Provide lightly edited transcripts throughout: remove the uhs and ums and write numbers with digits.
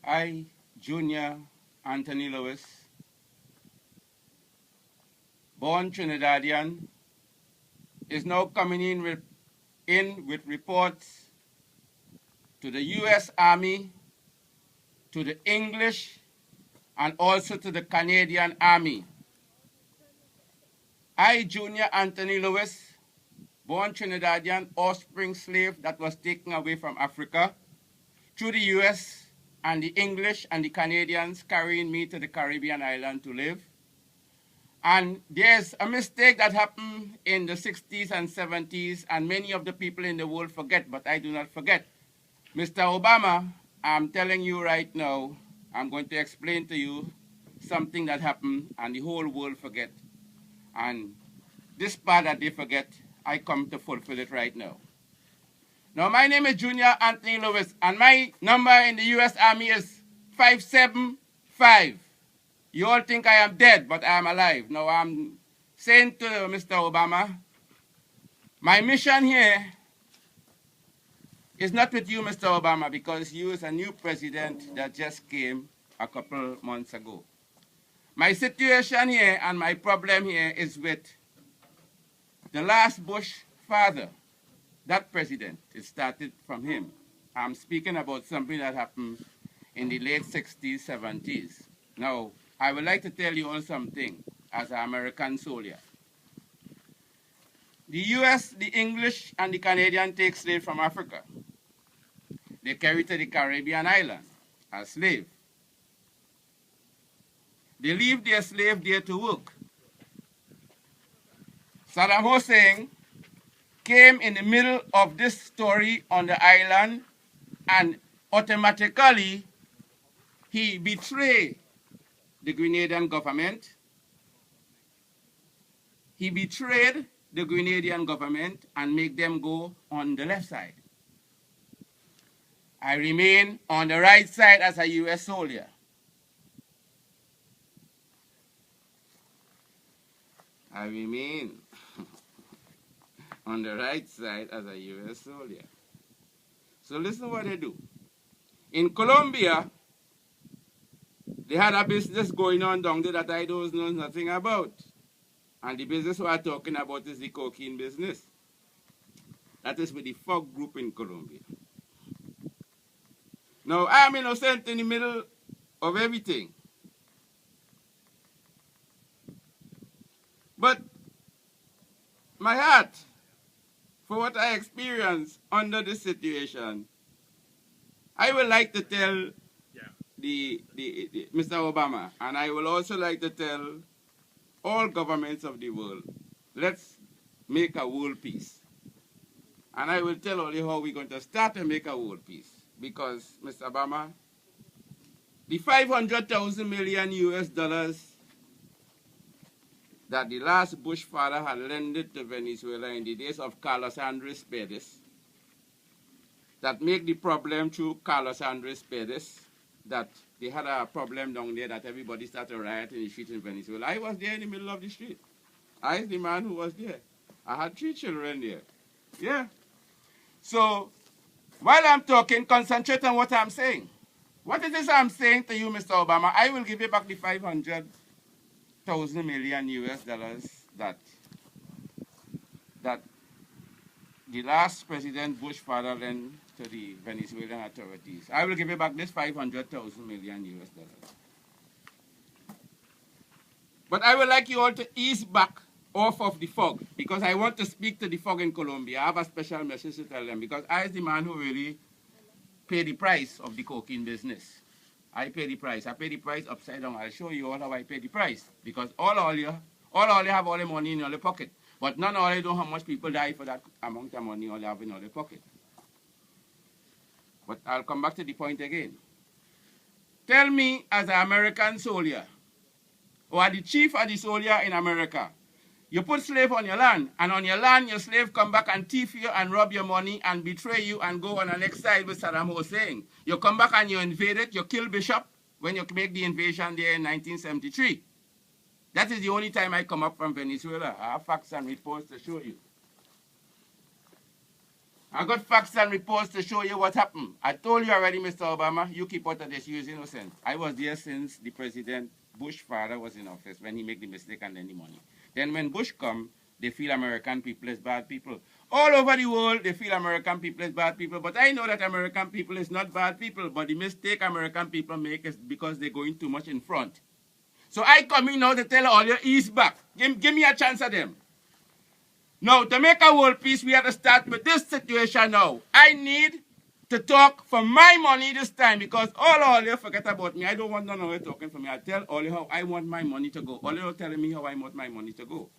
I, Junior Anthony Lewis, born Trinidadian, is now coming in with reports to the U.S. Army, to the English, and also to the Canadian Army. I, Junior Anthony Lewis, born Trinidadian, offspring slave that was taken away from Africa, through the U.S. and the English and the Canadians carrying me to the Caribbean island to live. And there's a mistake that happened in the 60s and 70s, and many of the people in the world forget, but I do not forget. Mr. Obama, I'm telling you right now, I'm going to explain to you something that happened and the whole world forget. And this part that they forget, I come to fulfill it right now. Now, my name is Junior Anthony Lewis, and my number in the U.S. Army is 575. You all think I am dead, but I am alive. Now, I'm saying to Mr. Obama, my mission here is not with you, Mr. Obama, because you is a new president that just came a couple months ago. My situation here and my problem here is with the last Bush father, that president. It started from him. I'm speaking about something that happened in the late 60s, 70s. Now, I would like to tell you all something as an American soldier. The U.S., the English, and the Canadian take slaves from Africa. They carry to the Caribbean island as slaves. They leave their slave there to work. Saddam Hussein came in the middle of this story on the island, and automatically he betrayed the Grenadian government. He betrayed the Grenadian government and make them go on the left side. I remain on the right side as a U.S. soldier. I remain on the right side as a U.S. soldier. So listen what they do. In Colombia, they had a business going on down there that I don't know nothing about. And the business we are talking about is the cocaine business. That is with the FOG group in Colombia. Now, I am innocent in the middle of everything. But my heart, for what I experienced under this situation, I would like to tell Mr. Obama, and I will also like to tell all governments of the world, let's make a world peace. And I will tell only how we're going to start to make a world peace. Because, Mr. Obama, the 500,000 million US dollars that the last Bush father had lended to Venezuela in the days of Carlos Andres Perez, that make the problem through Carlos Andres Perez, that they had a problem down there that everybody started rioting in the street in Venezuela. I was there in the middle of the street. I was the man who was there. I had 3 children there. Yeah. So, while I'm talking, concentrate on what I'm saying. What it is I'm saying to you, Mr. Obama, I will give you back the 500,000 million US dollars that the last President Bush father lent to the Venezuelan authorities. I will give you back this 500,000 million US dollars. But I would like you all to ease back off of the fog, because I want to speak to the fog in Colombia. I have a special message to tell them, because I is the man who really pay the price of the cocaine business. I pay the price. I pay the price upside down. I'll show you all how I pay the price. Because all you have all the money in your pocket. But none of you know how much people die for that amount of money all you have in your pocket. But I'll come back to the point again. Tell me, as an American soldier, or the chief of the soldier in America, you put slave on your land, and on your land, your slave come back and thief you and rob your money and betray you and go on the next side with Saddam Hussein. You come back and you invade it, you kill Bishop when you make the invasion there in 1973. That is the only time I come up from Venezuela. I have facts and reports to show you. I got facts and reports to show you what happened. I told you already, Mr. Obama, you keep out of this, you is innocent. I was there since the President Bush father was in office when he made the mistake and then the money. Then when Bush come, they feel American people is bad people. All over the world, they feel American people is bad people. But I know that American people is not bad people. But the mistake American people make is because they're going too much in front. So I come in now to tell all you, ease back. Give me a chance at them. Now, to make a world peace, we have to start with this situation now. I need to talk for my money this time because all you forget about me. I don't want none of you talking for me. I tell all you how I want my money to go. All you telling me how I want my money to go.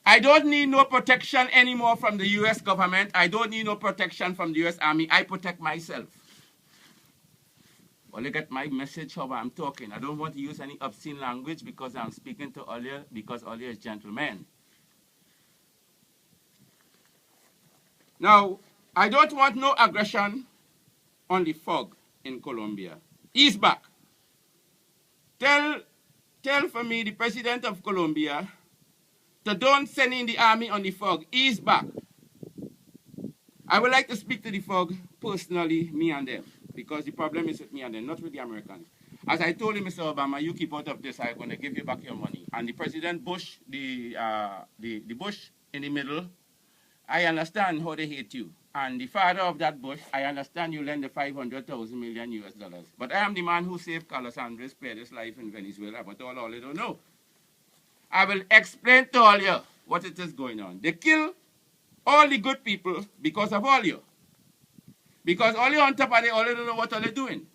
I don't need no protection anymore from the U.S. government. I don't need no protection from the U.S. Army. I protect myself. Well, you get my message how I'm talking. I don't want to use any obscene language because I'm speaking to all you because all you is gentlemen. Now, I don't want no aggression on the fog in Colombia. Ease back. Tell for me the president of Colombia to don't send in the army on the fog. Ease back. I would like to speak to the fog personally, me and them, because the problem is with me and them, not with the Americans. As I told you, Mr. Obama, you keep out of this, I'm going to give you back your money. And the President Bush, the Bush in the middle, I understand how they hate you. And the father of that Bush, I understand you lend the 500,000 million US dollars. But I am the man who saved Carlos Andres Perez's life in Venezuela, but all you don't know. I will explain to all you what it is going on. They kill all the good people because of all you. Because all you on top of it, all you don't know what all you're doing.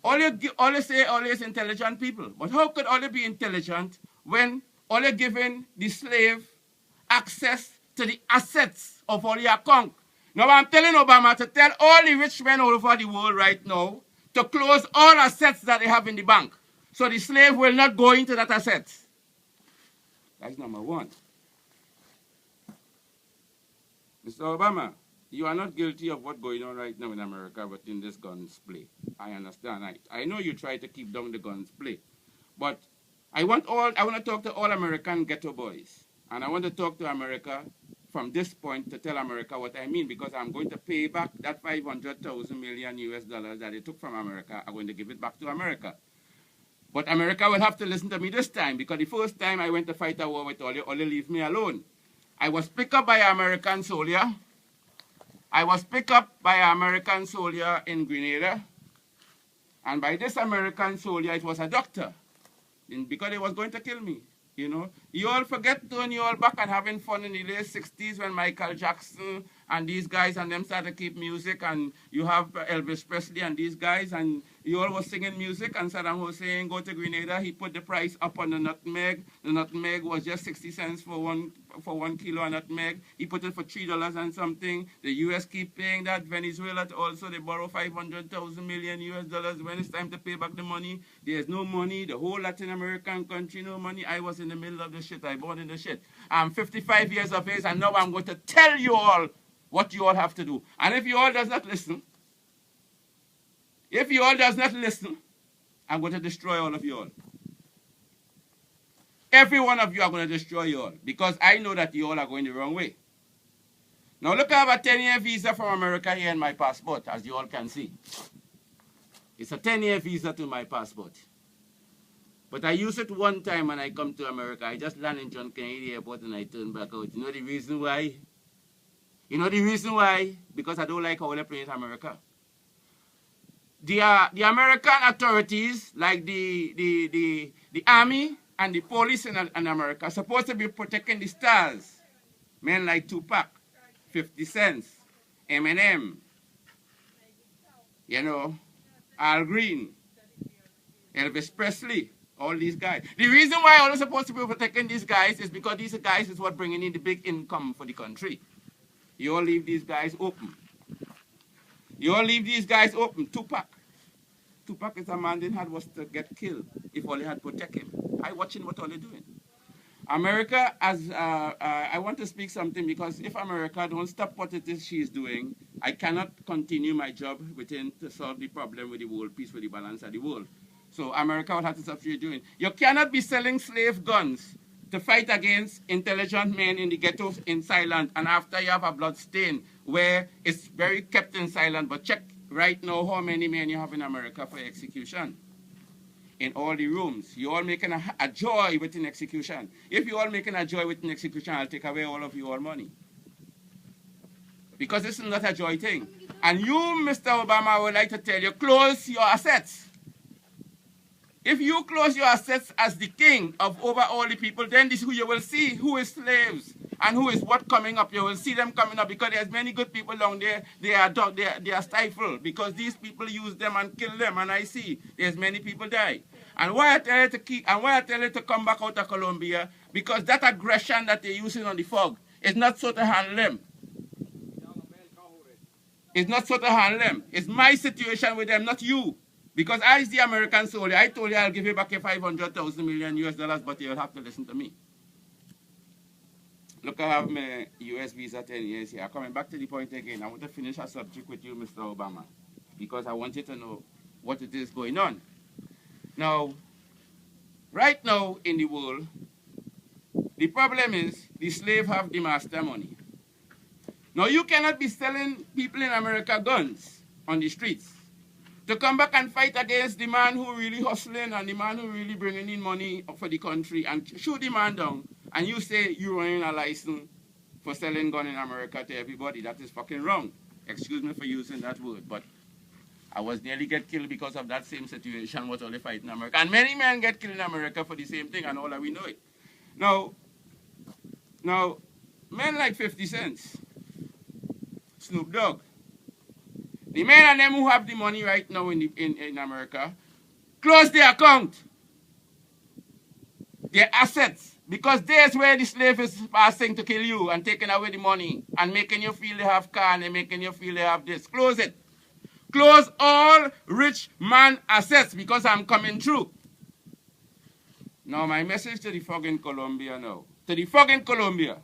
All you say all is intelligent people. But how could all you be intelligent when all you're giving the slave access to the assets of all your account? Now I'm telling Obama to tell all the rich men all over the world right now to close all assets that they have in the bank. So the slave will not go into that asset. That's number one. Mr. Obama, you are not guilty of what's going on right now in America, but in this guns play. I understand. I know you try to keep down the guns play. But I want to talk to all American ghetto boys. And I want to talk to America from this point to tell America what I mean, because I'm going to pay back that 500,000 million US dollars that they took from America. I'm going to give it back to America. But America will have to listen to me this time, because the first time I went to fight a war with all you leave me alone. I was picked up by an American soldier. I was picked up by an American soldier in Grenada. And by this American soldier, it was a doctor. And because he was going to kill me. You know, you all forget when you all back and having fun in the late 60s when Michael Jackson and these guys and them started to keep music, and you have Elvis Presley and these guys, and you all was singing music, and Saddam Hussein go to Grenada, he put the price up on the nutmeg. The nutmeg was just 60 cents for one kilo of nutmeg. He put it for $3 and something. The US keep paying that. Venezuela also, they borrow 500,000 million US dollars. When it's time to pay back the money, there's no money. The whole Latin American country, no money. I was in the middle of the shit. I born in the shit. I'm 55 years of age, and now I'm going to tell you all what you all have to do. And if you all does not listen, I'm going to destroy all of you all. Every one of you are going to destroy you all, because I know that you all are going the wrong way. Now look, I have a 10-year visa from America here in my passport, as you all can see. It's a 10-year visa to my passport. But I use it one time when I come to America. I just land in John Kennedy Airport and I turn back out. You know the reason why? You know the reason why? Because I don't like how they play in America. The American authorities, like the army and the police in America, are supposed to be protecting the stars. Men like Tupac, 50 Cent, Eminem, you know, Al Green, Elvis Presley, all these guys. The reason why I'm supposed to be protecting these guys is because these guys is what bringing in the big income for the country. You all leave these guys open. You all leave these guys open. Tupac is a man that had was to get killed if all they had protect him. I watching what all they're doing. America, I want to speak something, because if America don't stop what it is she's doing, I cannot continue my job within to solve the problem with the world peace, with the balance of the world. So America will have to stop what you're doing. You cannot be selling slave guns to fight against intelligent men in the ghettos in silent, and after you have a blood stain where it's very kept in silent, but check right now how many men you have in America for execution. In all the rooms, you all making a joy with an execution. If you all making a joy with an execution, I'll take away all of your money. Because this is not a joy thing. And you, Mr. Obama, I would like to tell you, close your assets. If you close your assets as the king of over all the people, then this is who you will see who is slaves and who is what coming up. You will see them coming up because there's many good people down there. They are stifled because these people use them and kill them. And I see there's many people die. And why I tell you to keep and why I tell you to come back out of Colombia, because that aggression that they're using on the fog is not so to handle them. It's not so to handle them. It's my situation with them, not you. Because I is the American soldier. I told you I'll give you back your 500,000 million US dollars, but you'll have to listen to me. Look, I have my US visa 10 years here. Coming back to the point again, I want to finish a subject with you, Mr. Obama, because I want you to know what it is going on. Now, right now in the world, the problem is the slave have the master money. Now, you cannot be selling people in America guns on the streets to come back and fight against the man who really hustling and the man who really bringing in money for the country and shoot the man down, and you say you're running a license for selling gun in America to everybody. That is fucking wrong. Excuse me for using that word, but I was nearly get killed because of that same situation, what only fight in America. And many men get killed in America for the same thing, and all that we know it. Now, men like 50 Cent, Snoop Dogg, the men and them who have the money right now in America, close their account, their assets, because there's where the slave is passing to kill you and taking away the money and making you feel they have car and making you feel they have this. Close it. Close all rich man assets because I'm coming through. Now my message to the fog in Colombia now. To the fog in Colombia.